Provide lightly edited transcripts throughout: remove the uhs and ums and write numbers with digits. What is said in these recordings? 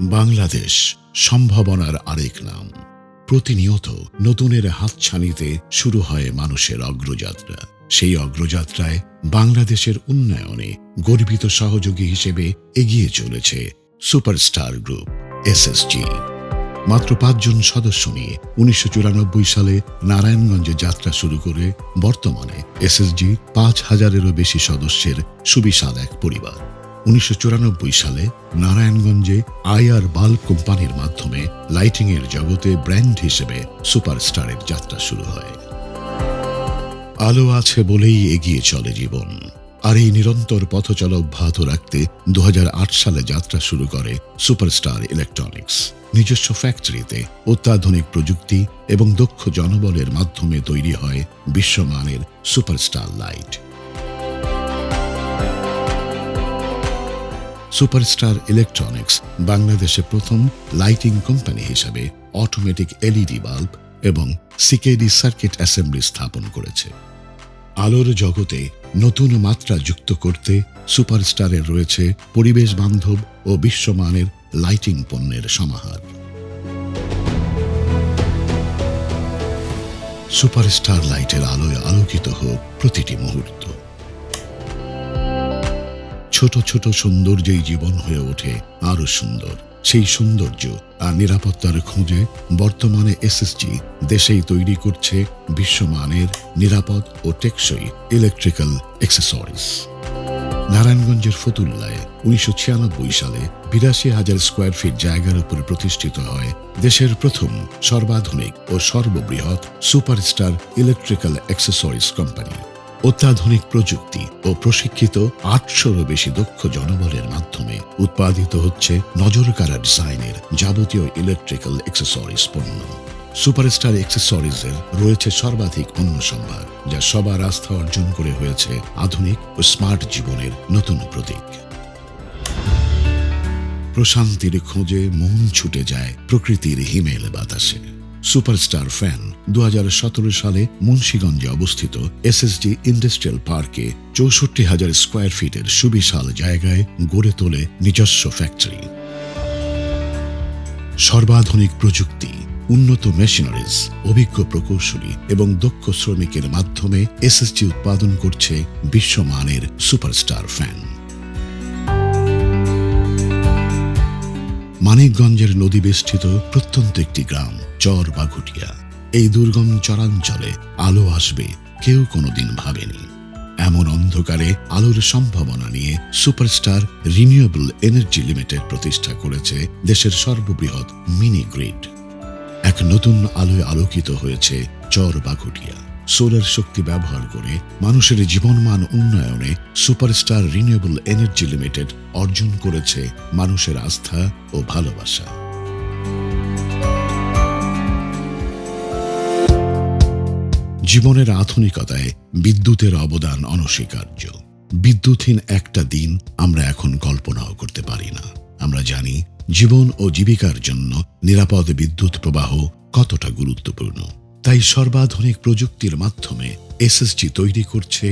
বাংলাদেশ সম্ভাবনার আরেক নাম। প্রতিনিয়ত নতুনের হাতছানিতে শুরু হয় মানুষের অগ্রযাত্রা। সেই অগ্রযাত্রায় বাংলাদেশের উন্নয়নে গর্বিত সহযোগী হিসেবে এগিয়ে চলেছে সুপারস্টার গ্রুপ এসএসজি। মাত্র 5 জন সদস্য নিয়ে 1994 সালে নারায়ণগঞ্জে যাত্রা শুরু করে বর্তমানে এসএসজি 5000-এরও বেশি সদস্যের সুবিশাল এক পরিবার। 1994 সালে নারায়ণগঞ্জে আইআর বাল্ব কোম্পানির মাধ্যমে লাইটিংয়ের জগতে ব্র্যান্ড হিসেবে সুপারস্টারের যাত্রা শুরু হয়। আলো আছে বলেই এগিয়ে চলে জীবন। আর এই নিরন্তর পথচলা অব্যাহত রাখতে 2008 সালে যাত্রা শুরু করে সুপারস্টার ইলেকট্রনিক্স। নিজস্ব ফ্যাক্টরিতে অত্যাধুনিক প্রযুক্তি এবং দক্ষ জনবলের মাধ্যমে তৈরি হয় বিশ্বমানের সুপারস্টার লাইট। সুপারস্টার ইলেকট্রনিক্স বাংলাদেশে প্রথম লাইটিং কোম্পানি হিসেবে অটোমেটিক এলইডি বাল্ব এবং সিকেডি সার্কিট অ্যাসেম্বলি স্থাপন করেছে। আলোর জগতে নতুন মাত্রা যুক্ত করতে সুপারস্টারের রয়েছে পরিবেশ বান্ধব ও বিশ্বমানের লাইটিং পণ্যের সমাহার। সুপারস্টার লাইটের আলোয় আলোকিত হোক প্রতিটি মুহূর্ত। ছোট ছোট সৌন্দর্যেই জীবন হয়ে ওঠে আরো সুন্দর। সেই সৌন্দর্য আর নিরাপত্তার খোঁজে বর্তমানে এসএসজি দেশেই তৈরি করছে বিশ্বমানের নিরাপদ ও টেকসই ইলেকট্রিক্যাল অ্যাক্সেসরিজ। নারায়ণগঞ্জের ফতুল্লায় 1996 সালে 82,000 স্কোয়ার ফিট জায়গার উপর প্রতিষ্ঠিত হয় দেশের প্রথম সর্বাধুনিক ও সর্ববৃহৎ সুপারস্টার ইলেকট্রিক্যাল অ্যাক্সেসরিজ কোম্পানি। অত্যাধুনিক প্রযুক্তি ও প্রশিক্ষিত 800-রও বেশি দক্ষ জনবলের মাধ্যমে উৎপাদিত হচ্ছে নজরকাড়া ডিজাইনের যাবতীয় ইলেকট্রিক্যাল অ্যাক্সেসরিজ পণ্য। সুপারস্টার অ্যাক্সেসরিজের রয়েছে সর্বাধিক পণ্য সম্ভার, যা সবার আস্থা অর্জন করে হয়েছে আধুনিক ও স্মার্ট জীবনের নতুন প্রতীক। প্রশান্তির খোঁজে মন ছুটে যায় প্রকৃতির হিমেল বাতাসে। সুপারস্টার ফ্যান 2017 সালে মুন্সিগঞ্জে অবস্থিত এসএসজি ইন্ডাস্ট্রিয়াল পার্কে 64,000 স্কোয়ার ফিটের সুবিশাল জায়গায় গড়ে তোলে নিজস্ব ফ্যাক্টরি। সর্বাধুনিক প্রযুক্তি, উন্নত মেশিনারিজ, অভিজ্ঞ প্রকৌশলী এবং দক্ষ শ্রমিকের মাধ্যমে এসএসজি উৎপাদন করছে বিশ্বমানের সুপারস্টার ফ্যান। মানিকগঞ্জের নদী বেষ্টিত প্রত্যন্ত একটি গ্রাম চর বাঘুটিয়া। এই দুর্গম চরাঞ্চলে আলো আসবে কেউ কোনোদিন ভাবেনি। এমন অন্ধকারে আলোর সম্ভাবনা নিয়ে সুপারস্টার রিনিউয়েবল এনার্জি লিমিটেড প্রতিষ্ঠা করেছে দেশের সর্ববৃহৎ মিনি গ্রিড। এক নতুন আলোয় আলোকিত হয়েছে চর বাঘুটিয়া। সোলার শক্তি ব্যবহার করে মানুষের জীবনমান উন্নয়নে সুপারস্টার রিনিউয়েবল এনার্জি লিমিটেড অর্জন করেছে মানুষের আস্থা ও ভালোবাসা। জীবনের আধুনিকতায় বিদ্যুতের অবদান অনস্বীকার্য। বিদ্যুৎহীন একটা দিন আমরা এখন কল্পনাও করতে পারি না। আমরা জানি জীবন ও জীবিকার জন্য নিরাপদ বিদ্যুৎ প্রবাহ কতটা গুরুত্বপূর্ণ। তাই সর্বাধুনিক প্রযুক্তির মাধ্যমে এসএসজি তৈরি করছে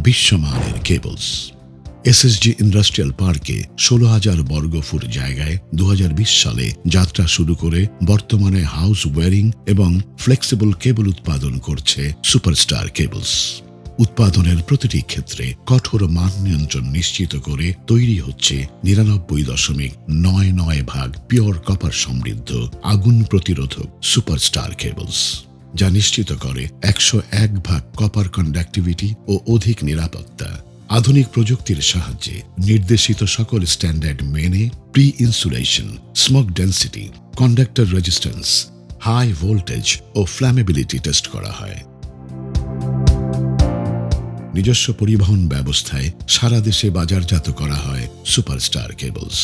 বিশ্বমানের কেবলস। এসএসজি ইন্ডাস্ট্রিয়াল পার্কে 16,000 বর্গফুট জায়গায় 2020 সালে যাত্রা শুরু করে বর্তমানে হাউস ওয়্যারিং এবং ফ্লেক্সিবল কেবল উৎপাদন করছে সুপারস্টার কেবলস। উৎপাদনের প্রতিটি ক্ষেত্রে কঠোর মান নিয়ন্ত্রণ নিশ্চিত করে তৈরি হচ্ছে 99.99% পিওর কপার সমৃদ্ধ আগুন প্রতিরোধক সুপারস্টার কেবলস, যা নিশ্চিত করে 101% কপার কন্ডাক্টিভিটি ও অধিক নিরাপত্তা। আধুনিক প্রযুক্তির সাহায্যে নির্দেশিত সকল স্ট্যান্ডার্ড মেনে pre insulation, smoke density, conductor resistance, high voltage ও ফ্ল্যামেবিলিটি টেস্ট করা হয়। নিজস্ব পরিবহন ব্যবস্থায় সারা দেশে বাজারজাত করা হয় সুপারস্টার কেবলস।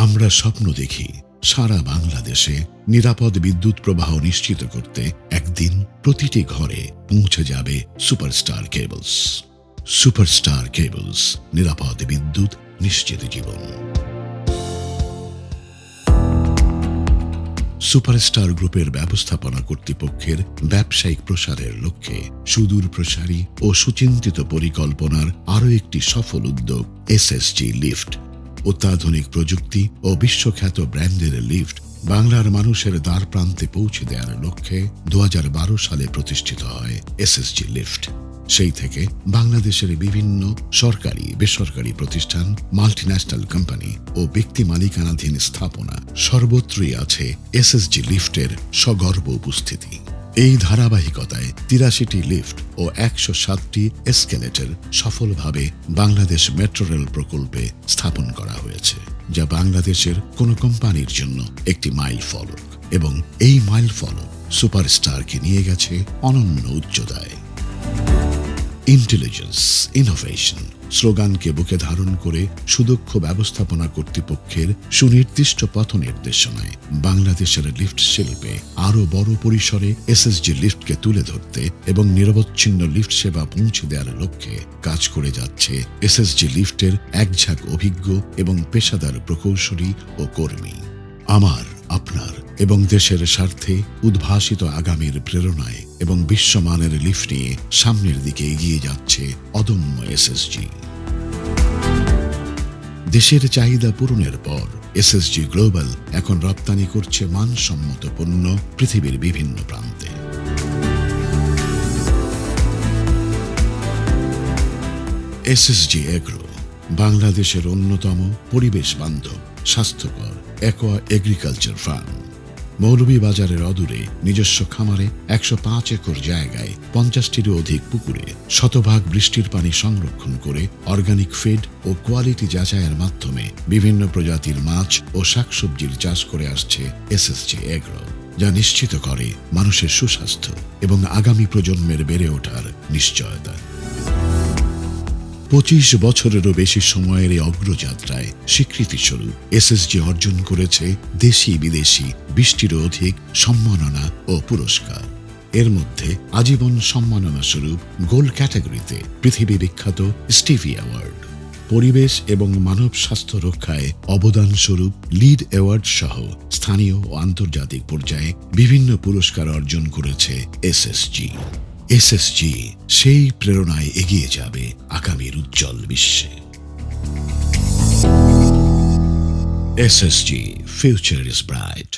আমরা স্বপ্ন দেখি সারা বাংলাদেশে নিরাপদ বিদ্যুৎ প্রবাহ নিশ্চিত করতে একদিন প্রতিটি ঘরে পৌঁছে যাবে সুপারস্টার কেবলস। সুপারস্টার কেবলস, নিরাপদ বিদ্যুৎ, নিশ্চিত জীবন। সুপারস্টার গ্রুপের ব্যবস্থাপনা কর্তৃপক্ষের ব্যবসায়িক প্রসারের লক্ষ্যে সুদূর প্রসারী ও সুচিন্তিত পরিকল্পনার আরও একটি সফল উদ্যোগ এসএসজি লিফট। অত্যাধুনিক প্রযুক্তি ও বিশ্বখ্যাত ব্র্যান্ডের লিফট বাংলার মানুষের দ্বার প্রান্তে পৌঁছে দেওয়ার লক্ষ্যে 2012 সালে প্রতিষ্ঠিত হয় এসএসজি লিফট। সেই থেকে বাংলাদেশের বিভিন্ন সরকারি বেসরকারি প্রতিষ্ঠান, মাল্টিন্যাশনাল কোম্পানি ও ব্যক্তি মালিকানাধীন স্থাপনা সর্বত্রই আছে এসএসজি লিফটের সগর্ব উপস্থিতি। এই ধারাবাহিকতায় 83টি লিফট ও 107টি এসকেলেটর সফলভাবে বাংলাদেশ মেট্রো রেল প্রকল্পে স্থাপন করা হয়েছে, যা বাংলাদেশের কোনো কোম্পানির জন্য একটি মাইল ফলক, এবং এই মাইল ফলক সুপারস্টারকে নিয়ে গেছে অনন্য উচ্চতায়। ইন্টেলিজেন্স ইনোভেশন স্লোগানকে বুকে ধারণ করে সুদক্ষ ব্যবস্থাপনা কর্তৃপক্ষের সুনির্দিষ্ট পথ নির্দেশনায় বাংলাদেশের লিফট শিল্পে আরও বড় পরিসরে এসএসজি লিফটকে তুলে ধরতে এবং নিরবচ্ছিন্ন লিফট সেবা পৌঁছে দেওয়ার লক্ষ্যে কাজ করে যাচ্ছে এসএসজি লিফটের একঝাঁক অভিজ্ঞ এবং পেশাদার প্রকৌশলী ও কর্মী। আমার, আপনার এবং দেশের স্বার্থে উদ্ভাসিত আগামীর প্রেরণায় এবং বিশ্বমানের লিফট নিয়ে সামনের দিকে এগিয়ে যাচ্ছে অদম্য এসএসজি। দেশের চাহিদা পূরণের পর এসএসজি গ্লোবাল এখন রপ্তানি করছে মানসম্মত পণ্য পৃথিবীর বিভিন্ন প্রান্তে। এসএসজি এগ্রো বাংলাদেশের অন্যতম পরিবেশ বান্ধব স্বাস্থ্যকর অ্যাকোয়া এগ্রিকালচার ফার্ম। মৌলভীবাজারের অদূরে নিজস্ব খামারে 105 একর জায়গায় 50টিরও অধিক পুকুরে শতভাগ বৃষ্টির পানি সংরক্ষণ করে অর্গানিক ফিড ও কোয়ালিটি যাচাইয়ের মাধ্যমে বিভিন্ন প্রজাতির মাছ ও শাকসবজির চাষ করে আসছে এসএসজি এগ্রো, যা নিশ্চিত করে মানুষের সুস্বাস্থ্য এবং আগামী প্রজন্মের বেড়ে ওঠার নিশ্চয়তা। 25 বছরেরও বেশি সময়ের এই অগ্রযাত্রায় স্বীকৃতিস্বরূপ এসএসজি অর্জন করেছে দেশি বিদেশি 20টিরও অধিক সম্মাননা ও পুরস্কার। এর মধ্যে আজীবন সম্মাননা স্বরূপ গোল্ড ক্যাটাগরিতে পৃথিবী বিখ্যাত স্টিভি অ্যাওয়ার্ড, পরিবেশ এবং মানব স্বাস্থ্য রক্ষায় অবদান স্বরূপ লিড অ্যাওয়ার্ড সহ স্থানীয় ও আন্তর্জাতিক পর্যায়ে বিভিন্ন পুরস্কার অর্জন করেছে এসএসজি। এসএসজি সেই প্রেরণায় এগিয়ে যাবে আগামীর উজ্জ্বল বিশ্বে। SSG, future is bright.